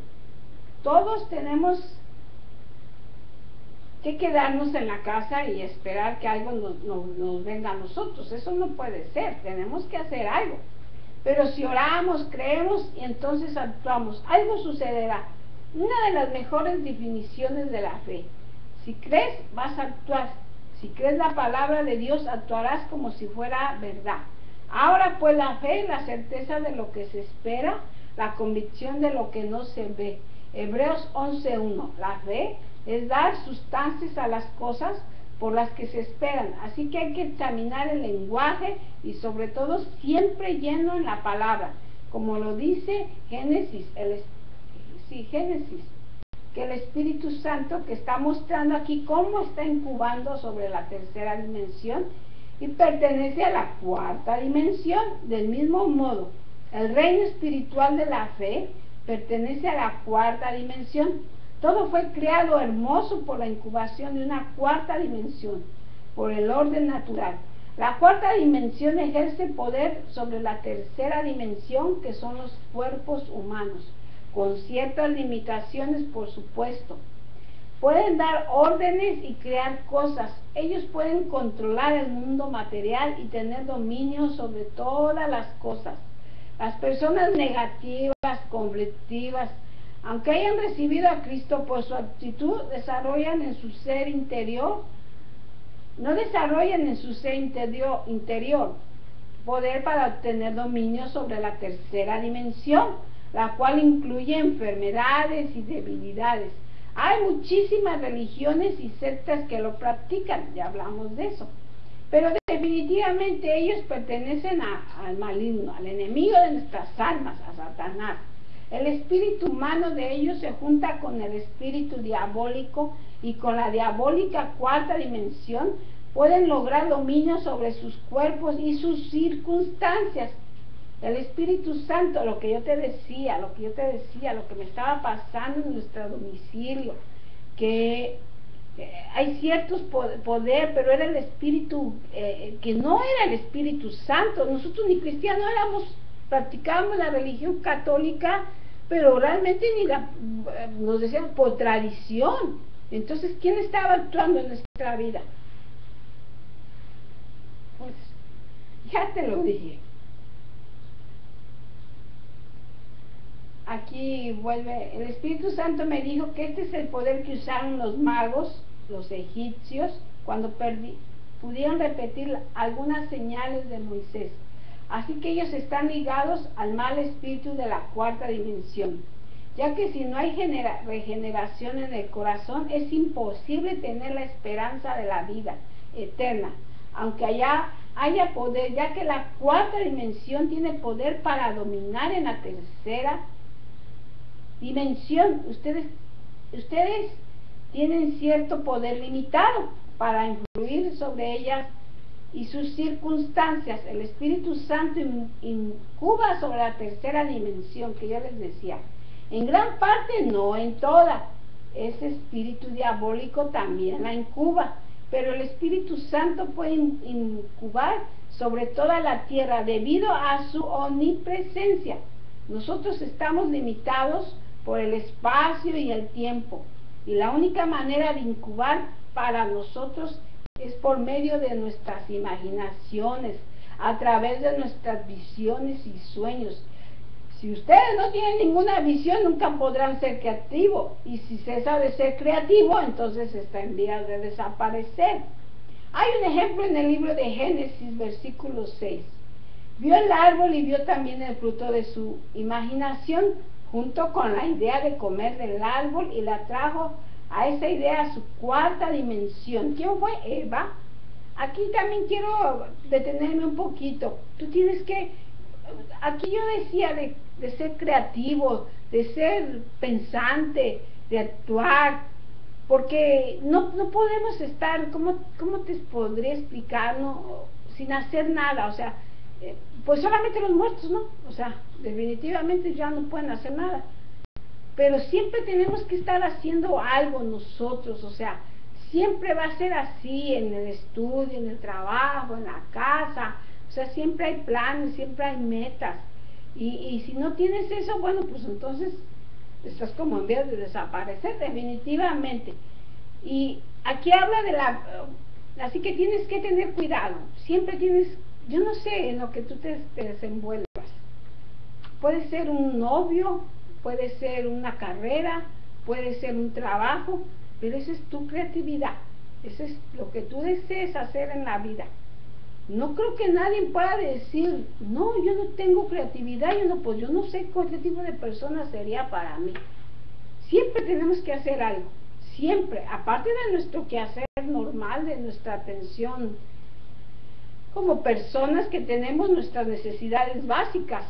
quedarnos en la casa y esperar que algo nos venga a nosotros. Eso no puede ser. Tenemos que hacer algo. Pero si oramos, creemos y entonces actuamos, algo sucederá. Una de las mejores definiciones de la fe: si crees, vas a actuar. Si crees la palabra de Dios, actuarás como si fuera verdad. Ahora pues la fe es la certeza de lo que se espera, la convicción de lo que no se ve. Hebreos 11:1. La fe es dar sustancias a las cosas por las que se esperan. Así que hay que examinar el lenguaje y sobre todo siempre lleno en la palabra, como lo dice Génesis, que el Espíritu Santo, que está mostrando aquí cómo está incubando sobre la tercera dimensión y pertenece a la cuarta dimensión. Del mismo modo, el reino espiritual de la fe pertenece a la cuarta dimensión. Todo fue creado hermoso por la incubación de una cuarta dimensión, por el orden natural. La cuarta dimensión ejerce poder sobre la tercera dimensión, que son los cuerpos humanos, con ciertas limitaciones, por supuesto. Pueden dar órdenes y crear cosas. Ellos pueden controlar el mundo material y tener dominio sobre todas las cosas. Las personas negativas, conflictivas, aunque hayan recibido a Cristo por su actitud, desarrollan en su ser interior, no desarrollan en su ser interior poder para obtener dominio sobre la tercera dimensión, la cual incluye enfermedades y debilidades. Hay muchísimas religiones y sectas que lo practican, ya hablamos de eso, pero definitivamente ellos pertenecen al maligno, al enemigo de nuestras almas, a Satanás. El espíritu humano de ellos se junta con el espíritu diabólico, y con la diabólica cuarta dimensión pueden lograr dominio sobre sus cuerpos y sus circunstancias. El Espíritu Santo, lo que yo te decía, lo que me estaba pasando en nuestro domicilio, que hay ciertos poder, pero era el Espíritu, que no era el Espíritu Santo. Nosotros ni cristianos éramos, practicábamos la religión católica, pero realmente nos decían por tradición. Entonces, ¿quién estaba actuando en nuestra vida? Pues, ya te lo dije. Aquí vuelve, el Espíritu Santo me dijo que este es el poder que usaron los magos, los egipcios, cuando pudieron repetir algunas señales de Moisés. Así que ellos están ligados al mal espíritu de la cuarta dimensión, ya que si no hay regeneración en el corazón, es imposible tener la esperanza de la vida eterna, aunque haya poder, ya que la cuarta dimensión tiene poder para dominar en la tercera dimensión. Ustedes tienen cierto poder limitado para influir sobre ellas y sus circunstancias. El Espíritu Santo incuba sobre la tercera dimensión, que yo les decía, en gran parte, no en toda. Ese espíritu diabólico también la incuba, pero el Espíritu Santo puede incubar sobre toda la tierra debido a su omnipresencia. Nosotros estamos limitados por el espacio y el tiempo, y la única manera de incubar para nosotros es por medio de nuestras imaginaciones, a través de nuestras visiones y sueños. Si ustedes no tienen ninguna visión, nunca podrán ser creativos, y si cesa de ser creativo, entonces está en vías de desaparecer. Hay un ejemplo en el libro de Génesis, versículo 6. Vio el árbol y vio también el fruto de su imaginación, junto con la idea de comer del árbol, y la trajo a esa idea a su cuarta dimensión. ¿Quién fue? Eva. Aquí también quiero detenerme un poquito. Tú tienes que, aquí yo decía de ser creativo, de ser pensante, de actuar, porque no podemos estar, ¿cómo te podría explicar? No, sin hacer nada, o sea, pues solamente los muertos, ¿no? O sea, definitivamente ya no pueden hacer nada. Pero siempre tenemos que estar haciendo algo nosotros, o sea, siempre va a ser así en el estudio, en el trabajo, en la casa, o sea, siempre hay planes, siempre hay metas. Y si no tienes eso, bueno, pues entonces estás como en vías de desaparecer, definitivamente. Y aquí habla así que tienes que tener cuidado, siempre tienes, yo no sé en lo que tú te desenvuelvas. Puede ser un novio, puede ser una carrera, puede ser un trabajo, pero esa es tu creatividad, eso es lo que tú desees hacer en la vida. No creo que nadie pueda decir, no, yo no tengo creatividad, yo no sé qué tipo de persona sería para mí. Siempre tenemos que hacer algo, siempre, aparte de nuestro quehacer normal, de nuestra atención como personas que tenemos nuestras necesidades básicas.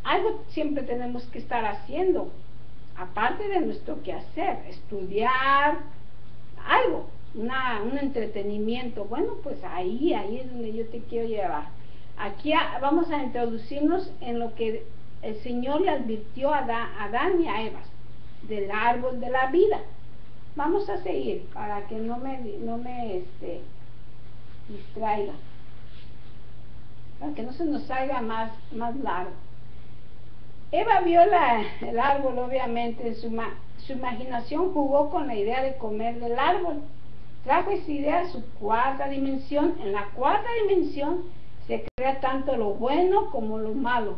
Algo siempre tenemos que estar haciendo. aparte de nuestro quehacer, estudiar algo, un entretenimiento. Bueno, pues ahí es donde yo te quiero llevar. Aquí vamos a introducirnos en lo que el Señor le advirtió a Adán y a Eva, del árbol de la vida. Vamos a seguir para que no me distraiga, para que no se nos salga más largo. Eva vio el árbol, obviamente, en su imaginación jugó con la idea de comer del árbol. Trajo esa idea a su cuarta dimensión. En la cuarta dimensión se crea tanto lo bueno como lo malo.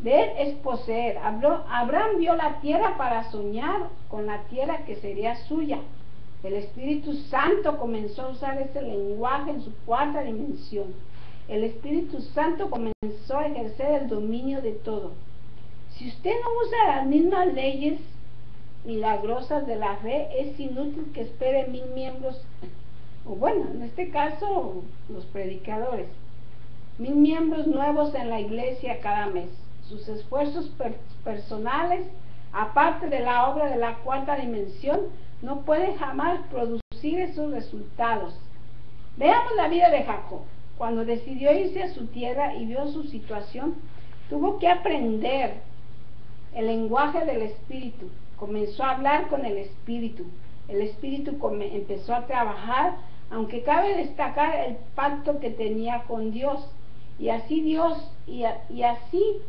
Ver es poseer. Abraham vio la tierra para soñar con la tierra que sería suya. El Espíritu Santo comenzó a usar ese lenguaje en su cuarta dimensión. El Espíritu Santo comenzó a ejercer el dominio de todo. Si usted no usa las mismas leyes milagrosas de la fe, es inútil que espere 1000 miembros, o bueno, en este caso, los predicadores, 1000 miembros nuevos en la iglesia cada mes. Sus esfuerzos personales, aparte de la obra de la cuarta dimensión, no pueden jamás producir esos resultados. Veamos la vida de Jacob. Cuando decidió irse a su tierra y vio su situación, tuvo que aprender el lenguaje del Espíritu. Comenzó a hablar con el Espíritu. El Espíritu empezó a trabajar, aunque cabe destacar el pacto que tenía con Dios. Y así así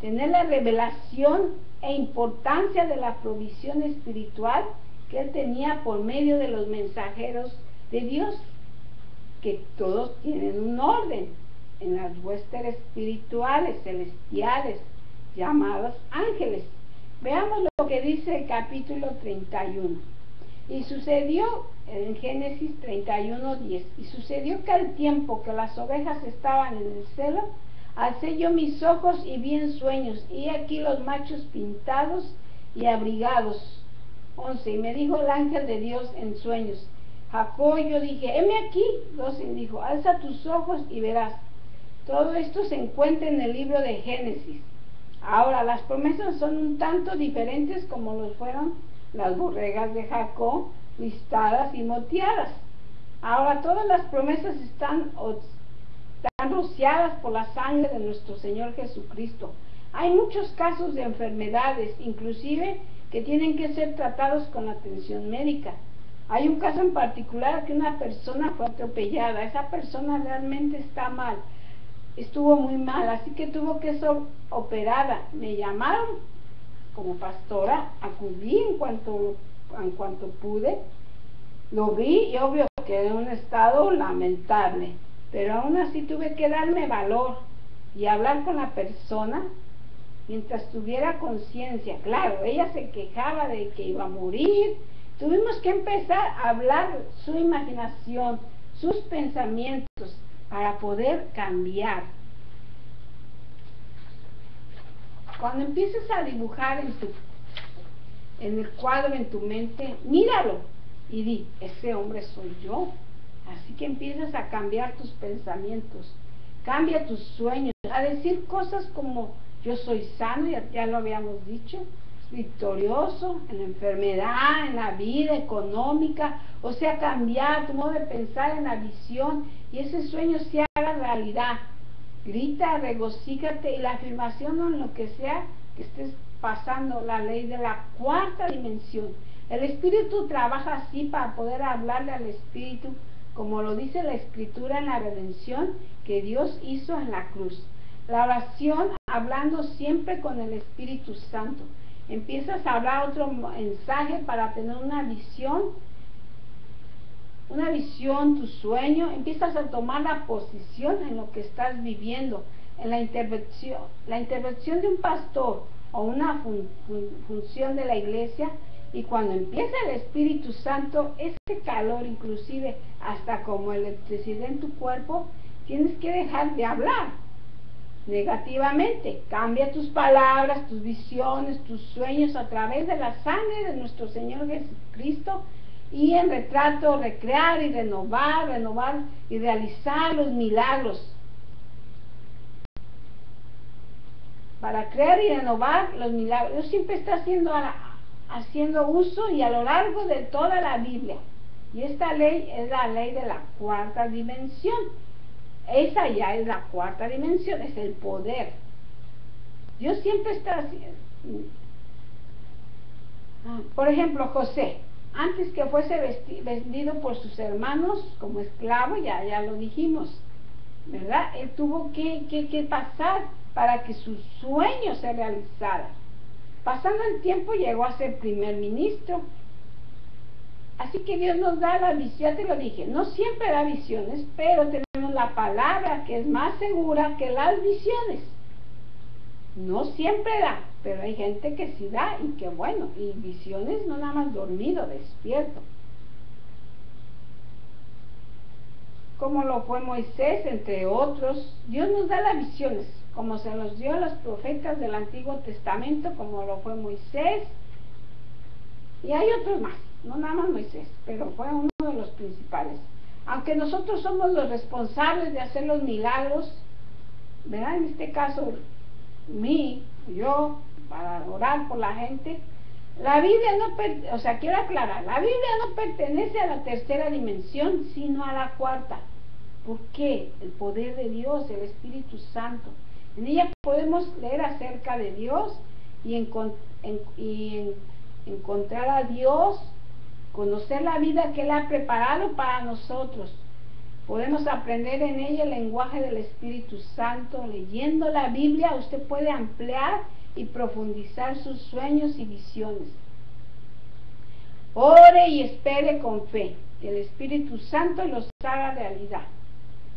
tener la revelación e importancia de la provisión espiritual que él tenía por medio de los mensajeros de Dios, que todos tienen un orden en las huestes espirituales, celestiales, llamados ángeles. Veamos lo que dice el capítulo 31. Y sucedió, en Génesis 31:10, y sucedió que al tiempo que las ovejas estaban en el celo, alcé yo mis ojos y vi en sueños, y aquí los machos pintados y abrigados. 11. Y me dijo el ángel de Dios en sueños, Jacob. Yo dije, heme aquí. 12. Y dijo, alza tus ojos y verás. Todo esto se encuentra en el libro de Génesis. Ahora, las promesas son un tanto diferentes como lo fueron las borregas de Jacob, listadas y moteadas. Ahora, todas las promesas están rociadas por la sangre de nuestro Señor Jesucristo. Hay muchos casos de enfermedades, inclusive, que tienen que ser tratados con atención médica. Hay un caso en particular que una persona fue atropellada. Esa persona realmente está mal, estuvo muy mal, así que tuvo que ser operada. Me llamaron como pastora, acudí en cuanto pude, lo vi y obvio que en un estado lamentable, pero aún así tuve que darme valor y hablar con la persona mientras tuviera conciencia. Claro, ella se quejaba de que iba a morir. Tuvimos que empezar a hablar su imaginación, sus pensamientos, para poder cambiar. Cuando empieces a dibujar en el cuadro en tu mente, míralo y di, ese hombre soy yo. Así que empiezas a cambiar tus pensamientos, cambia tus sueños, a decir cosas como yo soy sano, ya lo habíamos dicho, victorioso en la enfermedad, en la vida económica, o sea, cambiar tu modo de pensar en la visión y ese sueño se haga realidad. Grita, regocíjate, y la afirmación en lo que sea que estés pasando, la ley de la cuarta dimensión. El Espíritu trabaja así para poder hablarle al Espíritu, como lo dice la Escritura en la redención que Dios hizo en la cruz. La oración, hablando siempre con el Espíritu Santo. Empiezas a hablar otro mensaje para tener una visión, tu sueño. Empiezas a tomar la posición en lo que estás viviendo, en la intervención de un pastor o una función de la iglesia. Y cuando empieza el Espíritu Santo, ese calor, inclusive hasta como electricidad en tu cuerpo, tienes que dejar de hablar negativamente. Cambia tus palabras, tus visiones, tus sueños a través de la sangre de nuestro Señor Jesucristo, y en retrato recrear y renovar y realizar los milagros. para crear y renovar los milagros. Dios siempre está haciendo uso y a lo largo de toda la Biblia. Y esta ley es la ley de la cuarta dimensión. Esa ya es la cuarta dimensión, es el poder. Dios siempre está haciendo. Por ejemplo, José, antes que fuese vendido por sus hermanos como esclavo, ya lo dijimos, ¿verdad? Él tuvo que pasar para que su sueño se realizara. Pasando el tiempo llegó a ser primer ministro. Así que Dios nos da la visión, ya te lo dije, no siempre da visiones, pero tenemos la palabra que es más segura que las visiones. No siempre da, pero hay gente que sí da, y que bueno, y visiones no nada más dormido, despierto. Como lo fue Moisés, entre otros. Dios nos da las visiones, como se los dio a los profetas del Antiguo Testamento, como lo fue Moisés, y hay otros más, no nada más Moisés, pero fue uno de los principales. Aunque nosotros somos los responsables de hacer los milagros, ¿verdad? En este caso, yo, para orar por la gente, la Biblia no, quiero aclarar, la Biblia no pertenece a la tercera dimensión, sino a la cuarta. ¿Por qué? El poder de Dios, el Espíritu Santo. En ella podemos leer acerca de Dios y encontrar a Dios, conocer la vida que Él ha preparado para nosotros. Podemos aprender en ella el lenguaje del Espíritu Santo. Leyendo la Biblia usted puede ampliar y profundizar sus sueños y visiones. Ore y espere con fe que el Espíritu Santo los haga realidad.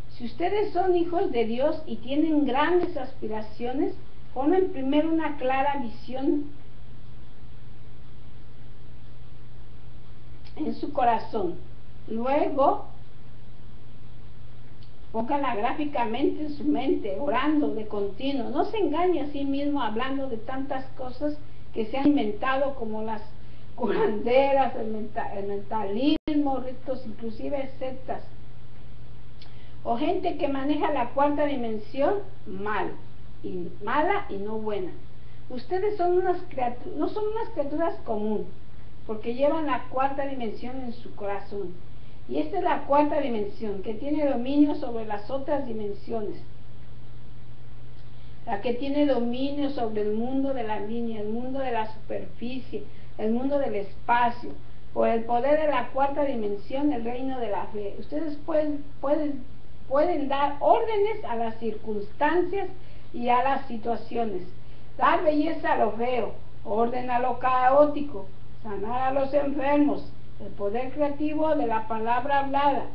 Si ustedes son hijos de Dios y tienen grandes aspiraciones, formen primero una clara visión en su corazón. Luego, póngala gráficamente en su mente, orando de continuo. No se engañe a sí mismo hablando de tantas cosas que se han inventado, como las curanderas, el mentalismo, ritos, inclusive sectas, o gente que maneja la cuarta dimensión mala y no buena. Ustedes son no son unas criaturas comunes, porque llevan la cuarta dimensión en su corazón. Y esta es la cuarta dimensión, que tiene dominio sobre las otras dimensiones. La que tiene dominio sobre el mundo de la línea, el mundo de la superficie, el mundo del espacio. Por el poder de la cuarta dimensión, el reino de la fe. Ustedes pueden dar órdenes a las circunstancias y a las situaciones. Dar belleza a lo feo, orden a lo caótico, sanar a los enfermos. El poder creativo de la palabra hablada,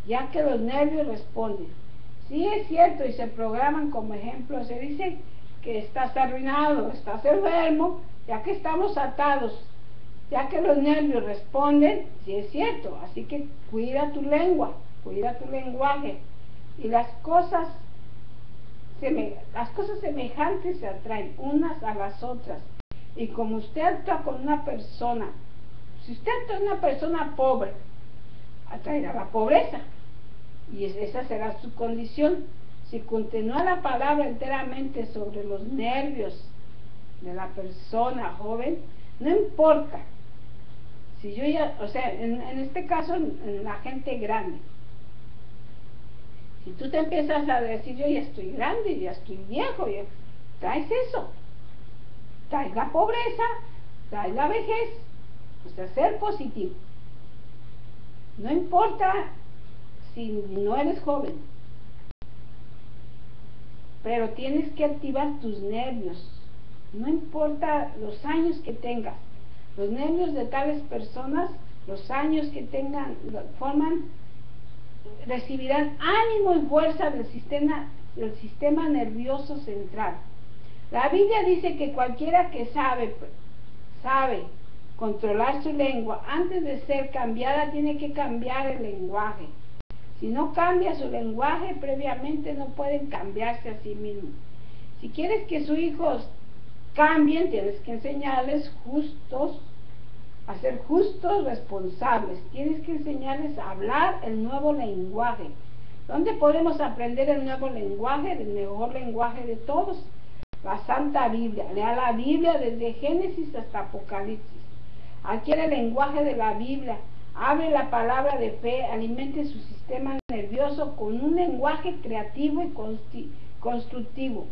ya que los nervios responden. Sí, es cierto, y se programan como ejemplo. Se dice que estás arruinado, estás enfermo, ya que estamos atados, ya que los nervios responden. Sí, es cierto, así que cuida tu lengua, cuida tu lenguaje, y las cosas semejantes se atraen unas a las otras. Y como usted actúa con una persona, si usted es una persona pobre, atraerá la pobreza, y esa será su condición. Si continúa la palabra enteramente sobre los nervios de la persona joven, no importa. Si yo ya, en este caso, en la gente grande, si tú te empiezas a decir, yo ya estoy grande, ya estoy viejo, traes eso, traes la pobreza, traes la vejez. Ser positivo. No importa si no eres joven, pero tienes que activar tus nervios. No importa los años que tengas. Los nervios de tales personas, los años que tengan, recibirán ánimo y fuerza del sistema nervioso central. La Biblia dice que cualquiera que sabe controlar su lengua, antes de ser cambiada, tiene que cambiar el lenguaje. Si no cambia su lenguaje previamente, no pueden cambiarse a sí mismos. Si quieres que sus hijos cambien, tienes que enseñarles a ser justos, responsables. Tienes que enseñarles a hablar el nuevo lenguaje. ¿Dónde podemos aprender el nuevo lenguaje? El mejor lenguaje de todos, la Santa Biblia. Lea la Biblia desde Génesis hasta Apocalipsis. Adquiere el lenguaje de la Biblia. Abre la palabra de fe. Alimente su sistema nervioso con un lenguaje creativo y constructivo,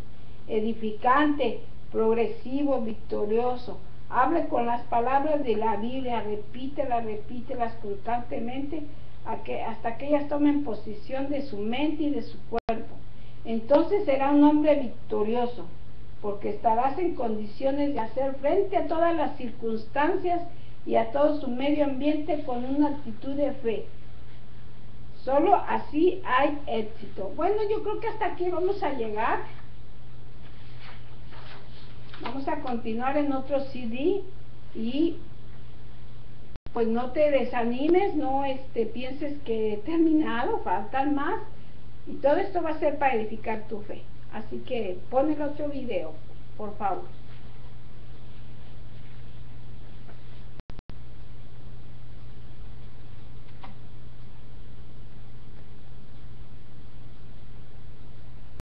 edificante, progresivo, victorioso. Hable con las palabras de la Biblia. Repítelas constantemente hasta que ellas tomen posesión de su mente y de su cuerpo. Entonces será un hombre victorioso, porque estarás en condiciones de hacer frente a todas las circunstancias y a todo su medio ambiente con una actitud de fe. Solo así hay éxito. Bueno, yo creo que hasta aquí vamos a llegar. Vamos a continuar en otro CD y pues no te desanimes, no pienses que he terminado, faltan más, y todo esto va a ser para edificar tu fe. Así que pon el otro video, por favor.